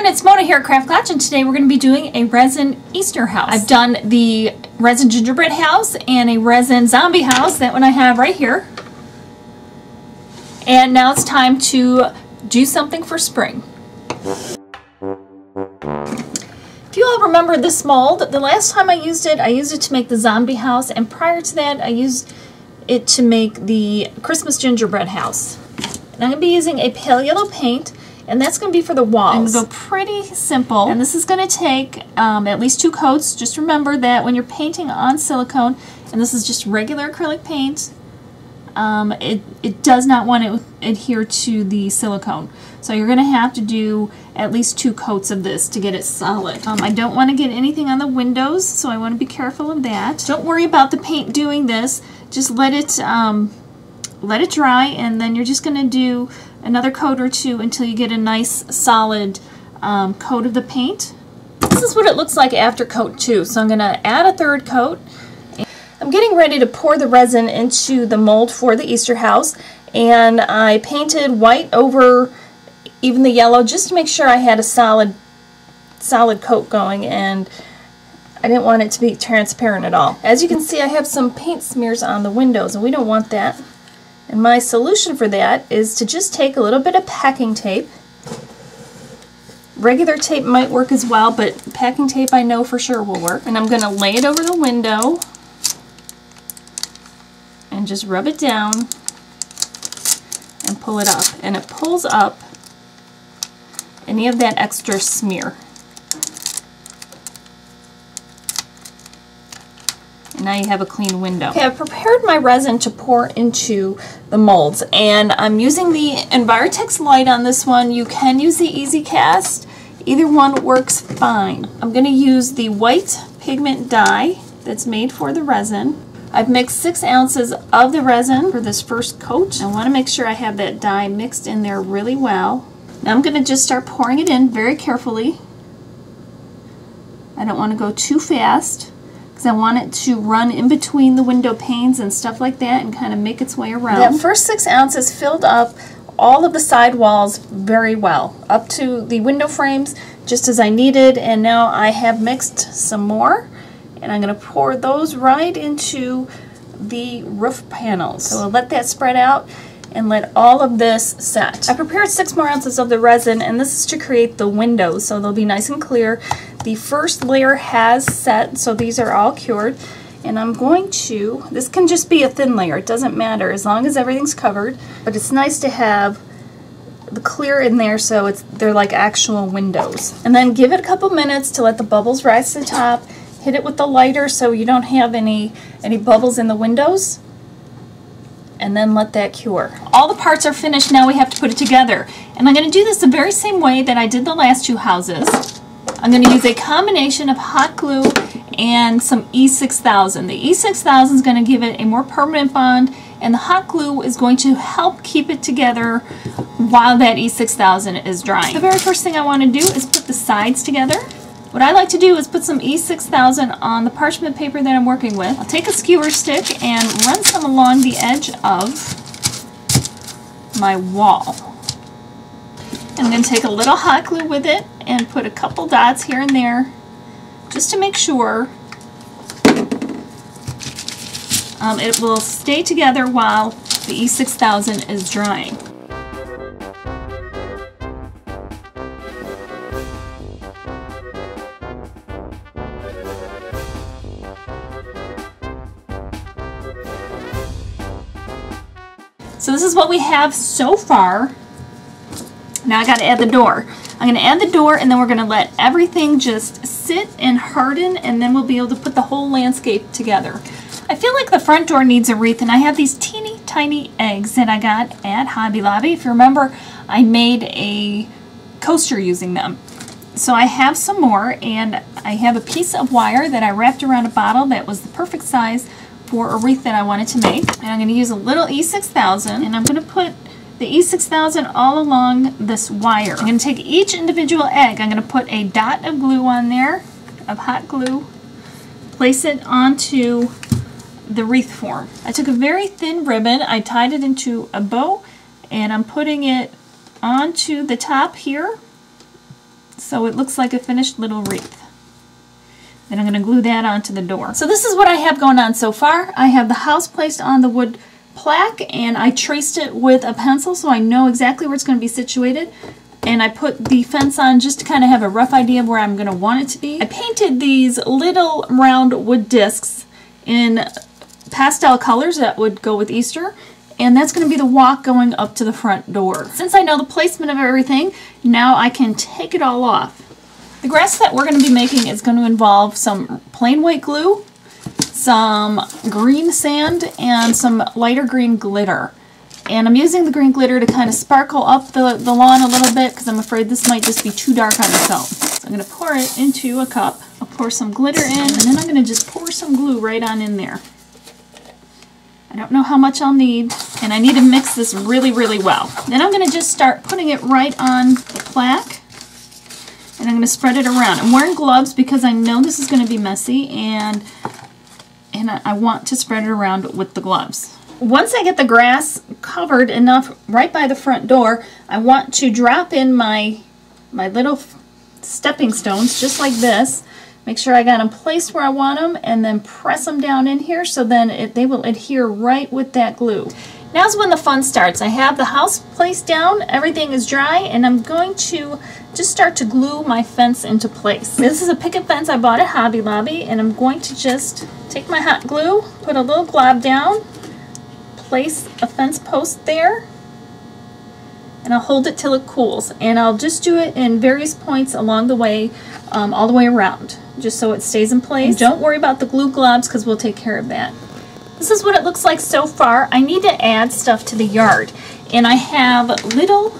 everyone, it's Mona here at Klatch, and today we're going to be doing a resin Easter house. I've done the resin gingerbread house and a resin zombie house, that one I have right here. And now it's time to do something for spring. If you all remember this mold, the last time I used it to make the zombie house, and prior to that I used it to make the Christmas gingerbread house. And I'm going to be using a pale yellow paint, and that's going to be for the walls. I'm going to go pretty simple, and this is going to take at least 2 coats. Just remember that when you're painting on silicone, and this is just regular acrylic paint, it does not want to adhere to the silicone. So you're going to have to do at least 2 coats of this to get it solid. I don't want to get anything on the windows, so I want to be careful of that. Don't worry about the paint doing this. Just let it dry, and then you're just going to do another coat or 2 until you get a nice solid coat of the paint. This is what it looks like after coat 2. So I'm going to add a 3rd coat. I'm getting ready to pour the resin into the mold for the Easter house, and I painted white over even the yellow just to make sure I had a solid coat going, and I didn't want it to be transparent at all. As you can see, I have some paint smears on the windows, and we don't want that. And my solution for that is to just take a little bit of packing tape. Regular tape might work as well, but packing tape I know for sure will work. And I'm going to lay it over the window and just rub it down and pull it up. And it pulls up any of that extra smear. Now you have a clean window. Okay, I've prepared my resin to pour into the molds, and I'm using the Envirotex Light on this one. You can use the Easy Cast. Either one works fine. I'm going to use the white pigment dye that's made for the resin. I've mixed 6 ounces of the resin for this first coat. I want to make sure I have that dye mixed in there really well. Now I'm going to just start pouring it in very carefully. I don't want to go too fast, because I want it to run in between the window panes and stuff like that and kind of make its way around. That first 6 ounces filled up all of the side walls very well, up to the window frames just as I needed, and now I have mixed some more, and I'm going to pour those right into the roof panels. So we'll let that spread out and let all of this set. I prepared 6 more ounces of the resin, and this is to create the windows, so they'll be nice and clear. The first layer has set, so these are all cured, and I'm going to, this can just be a thin layer, it doesn't matter as long as everything's covered, but it's nice to have the clear in there so they're like actual windows. And then give it a couple minutes to let the bubbles rise to the top. Hit it with the lighter so you don't have any bubbles in the windows, and then let that cure. All the parts are finished, now we have to put it together. And I'm going to do this the very same way that I did the last 2 houses. I'm going to use a combination of hot glue and some E6000. The E6000 is going to give it a more permanent bond, and the hot glue is going to help keep it together while that E6000 is drying. The very first thing I want to do is put the sides together. What I like to do is put some E6000 on the parchment paper that I'm working with. I'll take a skewer stick and run some along the edge of my wall. I'm going to take a little hot glue with it and put a couple dots here and there just to make sure it will stay together while the E6000 is drying. So this is what we have so far. Now I got to add the door. I'm going to add the door, and then we're going to let everything just sit and harden, and then we'll be able to put the whole landscape together. I feel like the front door needs a wreath, and I have these teeny tiny eggs that I got at Hobby Lobby. If you remember, I made a coaster using them. So I have some more, and I have a piece of wire that I wrapped around a bottle that was the perfect size for a wreath that I wanted to make. And I'm going to use a little E6000, and I'm going to put the E6000 all along this wire. I'm going to take each individual egg, I'm going to put a dot of glue on there, of hot glue, place it onto the wreath form. I took a very thin ribbon, I tied it into a bow, and I'm putting it onto the top here so it looks like a finished little wreath. Then I'm going to glue that onto the door. So this is what I have going on so far. I have the house placed on the wood plaque, and I traced it with a pencil so I know exactly where it's going to be situated. And I put the fence on just to kind of have a rough idea of where I'm going to want it to be. I painted these little round wood discs in pastel colors that would go with Easter. And that's going to be the walk going up to the front door. Since I know the placement of everything, now I can take it all off. The grass that we're going to be making is going to involve some plain white glue, some green sand, and some lighter green glitter. And I'm using the green glitter to kind of sparkle up the lawn a little bit because I'm afraid this might just be too dark on its own. So I'm going to pour it into a cup. I'll pour some glitter in, and then I'm going to just pour some glue right on in there. I don't know how much I'll need, and I need to mix this really, really well. Then I'm going to just start putting it right on the plaque, and I'm going to spread it around. I'm wearing gloves because I know this is going to be messy, and I want to spread it around with the gloves. Once I get the grass covered enough right by the front door, I want to drop in my little stepping stones just like this. Make sure I got them placed where I want them, and then press them down in here so then they will adhere right with that glue. Now's when the fun starts. I have the house placed down, everything is dry, and I'm going to just start to glue my fence into place. This is a picket fence I bought at Hobby Lobby, and I'm going to just take my hot glue, put a little glob down, place a fence post there, and I'll hold it till it cools. And I'll just do it in various points along the way, all the way around, just so it stays in place. And don't worry about the glue globs because we'll take care of that. This is what it looks like so far. I need to add stuff to the yard, and I have little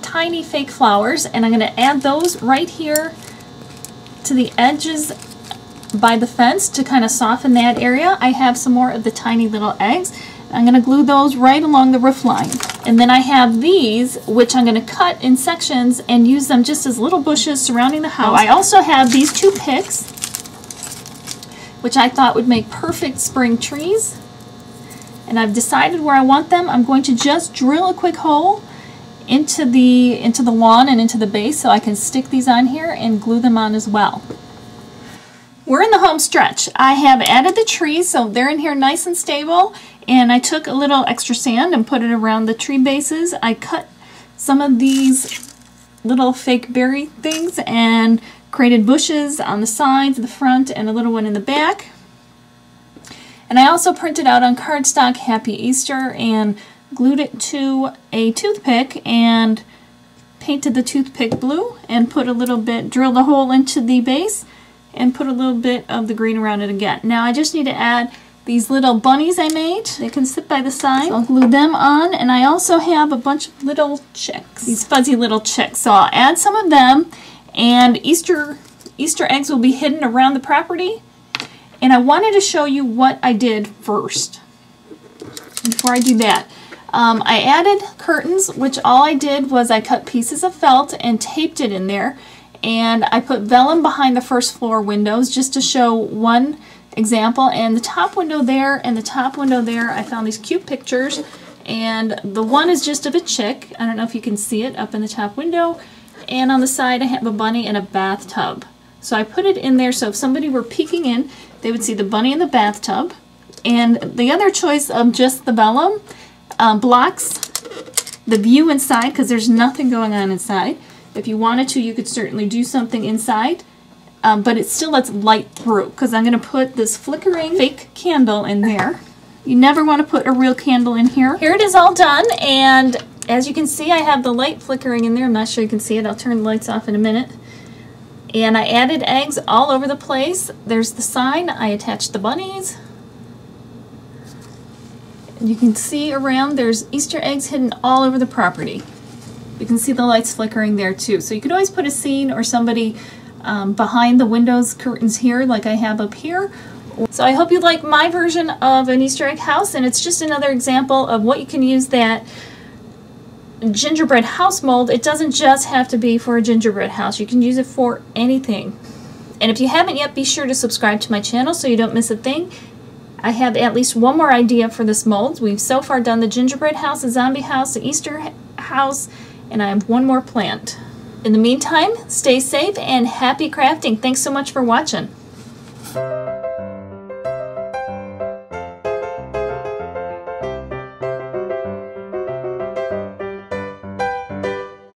tiny fake flowers, and I'm going to add those right here to the edges by the fence to kind of soften that area. I have some more of the tiny little eggs. I'm going to glue those right along the roof line. And then I have these, which I'm going to cut in sections and use them just as little bushes surrounding the house. I also have these two picks, which I thought would make perfect spring trees. And I've decided where I want them. I'm going to just drill a quick hole into the lawn and into the base so I can stick these on here and glue them on as well. We're in the home stretch. I have added the trees, so they're in here nice and stable, and I took a little extra sand and put it around the tree bases. I cut some of these little fake berry things and created bushes on the sides, the front, and a little one in the back. And I also printed out on cardstock Happy Easter and glued it to a toothpick and painted the toothpick blue and put a little bit, drilled a hole into the base and put a little bit of the green around it again. Now I just need to add these little bunnies I made. They can sit by the side. So I'll glue them on, and I also have a bunch of little chicks, these fuzzy little chicks. So I'll add some of them, and Easter eggs will be hidden around the property. And I wanted to show you what I did first. Before I do that, I added curtains, which all I did was I cut pieces of felt and taped it in there. And I put vellum behind the first floor windows just to show one example. And the top window there and the top window there, I found these cute pictures. And the one is just of a chick. I don't know if you can see it up in the top window. And on the side I have a bunny in a bathtub. So I put it in there so if somebody were peeking in, they would see the bunny in the bathtub. And the other choice of just the vellum blocks the view inside because there's nothing going on inside. If you wanted to, you could certainly do something inside, but it still lets light through because I'm going to put this flickering fake candle in there. You never want to put a real candle in here. Here it is all done, and as you can see, I have the light flickering in there. I'm not sure you can see it. I'll turn the lights off in a minute. And I added eggs all over the place. There's the sign. I attached the bunnies. You can see around there's Easter eggs hidden all over the property. You can see the lights flickering there too. So you could always put a scene or somebody behind the windows curtains here like I have up here. So I hope you like my version of an Easter egg house, and it's just another example of what you can use that gingerbread house mold. It doesn't just have to be for a gingerbread house. You can use it for anything. And if you haven't yet, be sure to subscribe to my channel so you don't miss a thing. I have at least one more idea for this mold. We've so far done the gingerbread house, a zombie house, the Easter house, and I have one more planned. In the meantime, stay safe and happy crafting. Thanks so much for watching.